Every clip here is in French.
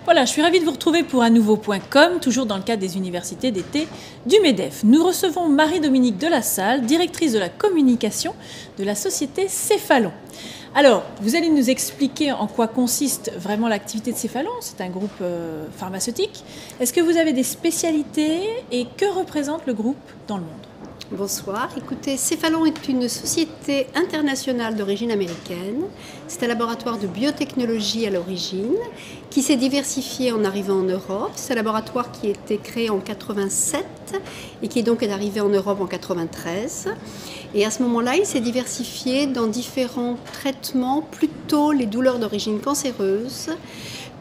Voilà, je suis ravie de vous retrouver pour un nouveau point com, toujours dans le cadre des universités d'été du MEDEF. Nous recevons Marie-Dominique Delassalle, directrice de la communication de la société Céphalon. Alors, vous allez nous expliquer en quoi consiste vraiment l'activité de Céphalon. C'est un groupe pharmaceutique. Est-ce que vous avez des spécialités et que représente le groupe dans le monde ? Bonsoir. Écoutez, Céphalon est une société internationale d'origine américaine. C'est un laboratoire de biotechnologie à l'origine qui s'est diversifié en arrivant en Europe. C'est un laboratoire qui a été créé en 87 et qui donc est arrivé en Europe en 93. Et à ce moment-là, il s'est diversifié dans différents traitements, plutôt les douleurs d'origine cancéreuse,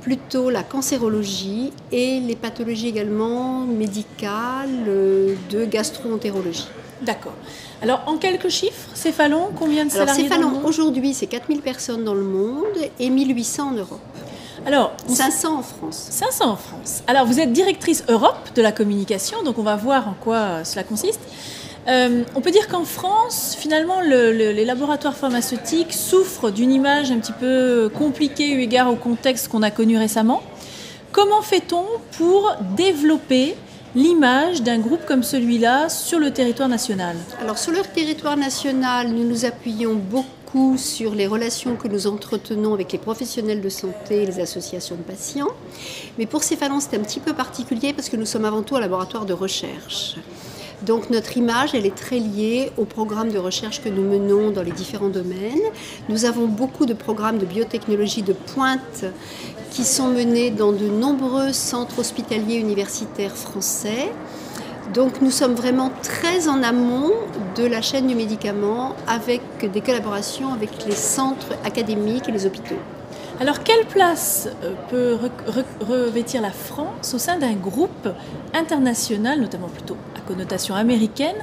plutôt la cancérologie et les pathologies également médicales de gastro-entérologie. D'accord. Alors, en quelques chiffres, Céphalon, combien de salariés dans le monde ? Aujourd'hui, c'est 4000 personnes dans le monde et 1800 en Europe. Alors, 500 en France. 500 en France. Alors, vous êtes directrice Europe de la communication, donc on va voir en quoi cela consiste. On peut dire qu'en France, finalement, les laboratoires pharmaceutiques souffrent d'une image un petit peu compliquée eu égard au contexte qu'on a connu récemment. Comment fait-on pour développer l'image d'un groupe comme celui-là sur le territoire national ? Alors, sur le territoire national, nous nous appuyons beaucoup sur les relations que nous entretenons avec les professionnels de santé et les associations de patients. Mais pour Céphalon, c'est un petit peu particulier parce que nous sommes avant tout un laboratoire de recherche. Donc notre image, elle est très liée aux programmes de recherche que nous menons dans les différents domaines. Nous avons beaucoup de programmes de biotechnologie de pointe qui sont menés dans de nombreux centres hospitaliers universitaires français. Donc nous sommes vraiment très en amont de la chaîne du médicament avec des collaborations avec les centres académiques et les hôpitaux. Alors, quelle place peut revêtir la France au sein d'un groupe international, notamment plutôt à connotation américaine ?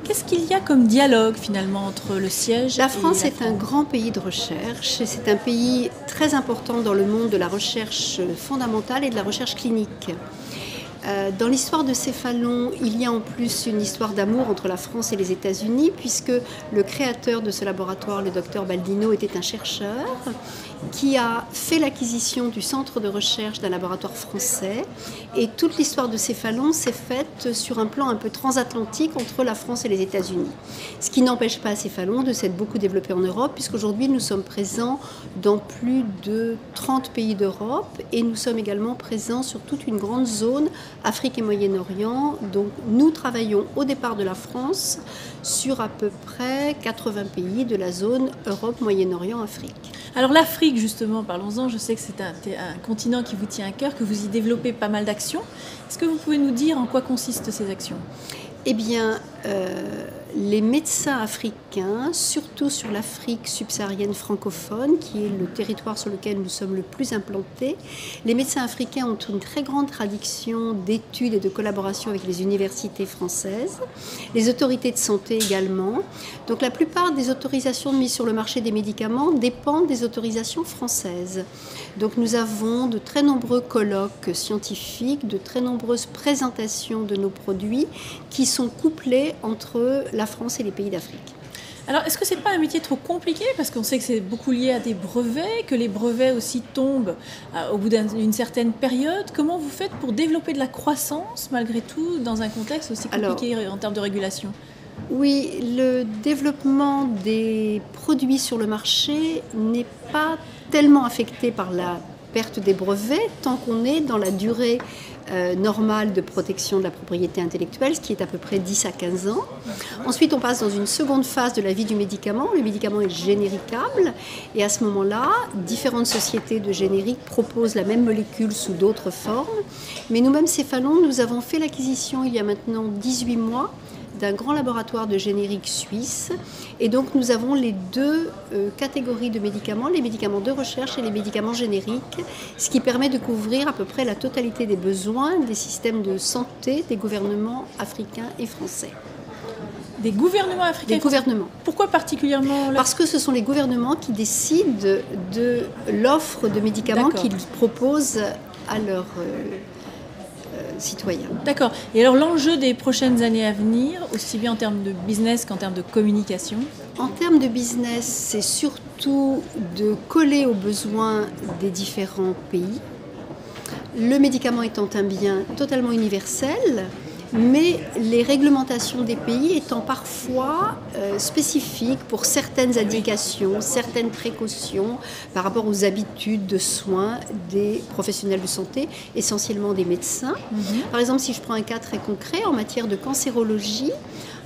Qu'est-ce qu'il y a comme dialogue finalement entre le siège et la France ? La France est un grand pays de recherche et c'est un pays très important dans le monde de la recherche fondamentale et de la recherche clinique. Dans l'histoire de Céphalon, il y a en plus une histoire d'amour entre la France et les États-Unis, puisque le créateur de ce laboratoire, le docteur Baldino, était un chercheur qui a fait l'acquisition du centre de recherche d'un laboratoire français. Et toute l'histoire de Céphalon s'est faite sur un plan un peu transatlantique entre la France et les États-Unis. Ce qui n'empêche pas Céphalon de s'être beaucoup développé en Europe, puisqu'aujourd'hui nous sommes présents dans plus de 30 pays d'Europe et nous sommes également présents sur toute une grande zone Afrique et Moyen-Orient. Donc nous travaillons au départ de la France sur à peu près 80 pays de la zone Europe, Moyen-Orient, Afrique. Alors l'Afrique, justement, parlons-en, je sais que c'est un continent qui vous tient à cœur, que vous y développez pas mal d'actions. Est-ce que vous pouvez nous dire en quoi consistent ces actions ? Eh bien, les médecins africains, surtout sur l'Afrique subsaharienne francophone, qui est le territoire sur lequel nous sommes le plus implantés, les médecins africains ont une très grande tradition d'études et de collaboration avec les universités françaises, les autorités de santé également. Donc la plupart des autorisations de mise sur le marché des médicaments dépendent des autorisations françaises. Donc nous avons de très nombreux colloques scientifiques, de très nombreuses présentations de nos produits qui sont couplés entre la France et les pays d'Afrique. Alors, est-ce que ce n'est pas un métier trop compliqué ? Parce qu'on sait que c'est beaucoup lié à des brevets, que les brevets aussi tombent au bout d'une certaine période. Comment vous faites pour développer de la croissance, malgré tout, dans un contexte aussi compliqué en termes de régulation ? Oui, le développement des produits sur le marché n'est pas tellement affecté par la perte des brevets tant qu'on est dans la durée normale de protection de la propriété intellectuelle, ce qui est à peu près 10 à 15 ans. Ensuite, on passe dans une seconde phase de la vie du médicament. Le médicament est généricable et à ce moment-là, différentes sociétés de génériques proposent la même molécule sous d'autres formes. Mais nous-mêmes, Céphalon, nous avons fait l'acquisition il y a maintenant 18 mois d'un grand laboratoire de générique suisse. Et donc nous avons les deux catégories de médicaments, les médicaments de recherche et les médicaments génériques, ce qui permet de couvrir à peu près la totalité des besoins des systèmes de santé des gouvernements africains et français. Des gouvernements africains? Des gouvernements. Pourquoi particulièrement là? Parce que ce sont les gouvernements qui décident de l'offre de médicaments qu'ils proposent à leurs citoyens. D'accord. Et alors l'enjeu des prochaines années à venir, aussi bien en termes de business qu'en termes de communication? En termes de business, c'est surtout de coller aux besoins des différents pays. Le médicament étant un bien totalement universel, mais les réglementations des pays étant parfois spécifiques pour certaines indications, certaines précautions par rapport aux habitudes de soins des professionnels de santé, essentiellement des médecins. Par exemple, si je prends un cas très concret en matière de cancérologie,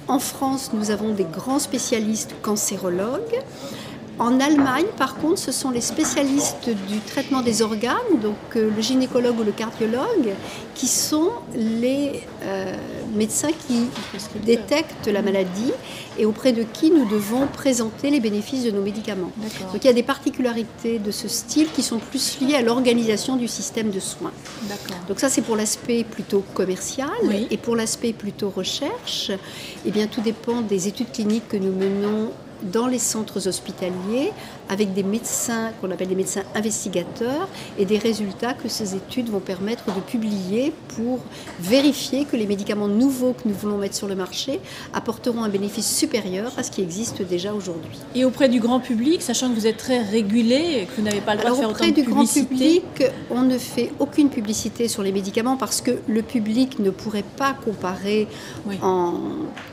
en France, nous avons des grands spécialistes cancérologues. En Allemagne, par contre, ce sont les spécialistes du traitement des organes, donc le gynécologue ou le cardiologue, qui sont les médecins qui détectent la maladie et auprès de qui nous devons présenter les bénéfices de nos médicaments. Donc il y a des particularités de ce style qui sont plus liées à l'organisation du système de soins. Donc ça, c'est pour l'aspect plutôt commercial. Oui. Et pour l'aspect plutôt recherche, eh bien, tout dépend des études cliniques que nous menons dans les centres hospitaliers avec des médecins qu'on appelle des médecins investigateurs et des résultats que ces études vont permettre de publier pour vérifier que les médicaments nouveaux que nous voulons mettre sur le marché apporteront un bénéfice supérieur à ce qui existe déjà aujourd'hui. Et auprès du grand public, sachant que vous êtes très régulé et que vous n'avez pas le droit de faire autant de publicité? Auprès du grand public, on ne fait aucune publicité sur les médicaments parce que le public ne pourrait pas comparer en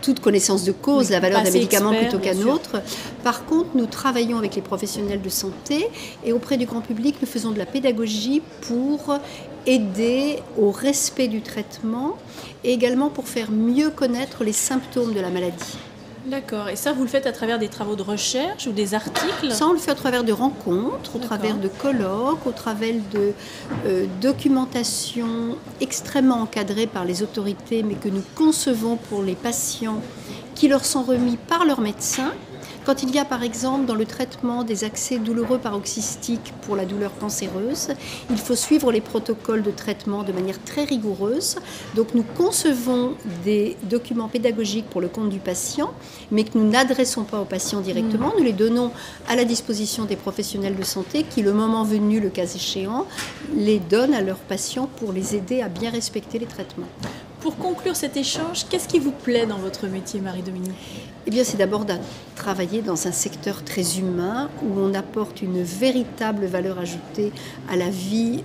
toute connaissance de cause la valeur d'un médicament plutôt qu'un autre. Par contre, nous travaillons avec les professionnels de santé et auprès du grand public, nous faisons de la pédagogie pour aider au respect du traitement et également pour faire mieux connaître les symptômes de la maladie. D'accord. Et ça, vous le faites à travers des travaux de recherche ou des articles? Ça, on le fait à travers de rencontres, au travers de colloques, au travers de documentation extrêmement encadrée par les autorités, mais que nous concevons pour les patients qui leur sont remis par leur médecin. Quand il y a par exemple dans le traitement des accès douloureux paroxystiques pour la douleur cancéreuse, il faut suivre les protocoles de traitement de manière très rigoureuse. Donc nous concevons des documents pédagogiques pour le compte du patient, mais que nous n'adressons pas aux patients directement. Nous les donnons à la disposition des professionnels de santé qui, le moment venu, le cas échéant, les donnent à leurs patients pour les aider à bien respecter les traitements. Pour conclure cet échange, qu'est-ce qui vous plaît dans votre métier, Marie-Dominique? Eh bien, c'est d'abord de travailler dans un secteur très humain où on apporte une véritable valeur ajoutée à la vie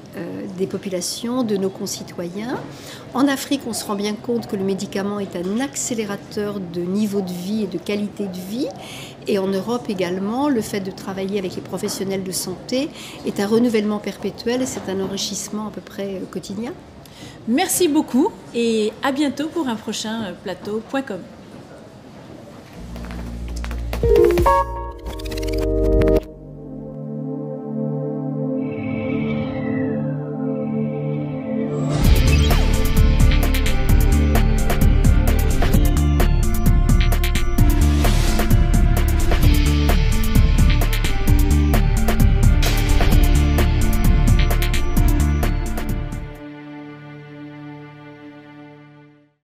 des populations, de nos concitoyens. En Afrique, on se rend bien compte que le médicament est un accélérateur de niveau de vie et de qualité de vie. Et en Europe également, le fait de travailler avec les professionnels de santé est un renouvellement perpétuel et c'est un enrichissement à peu près quotidien. Merci beaucoup et à bientôt pour un prochain plateau.com.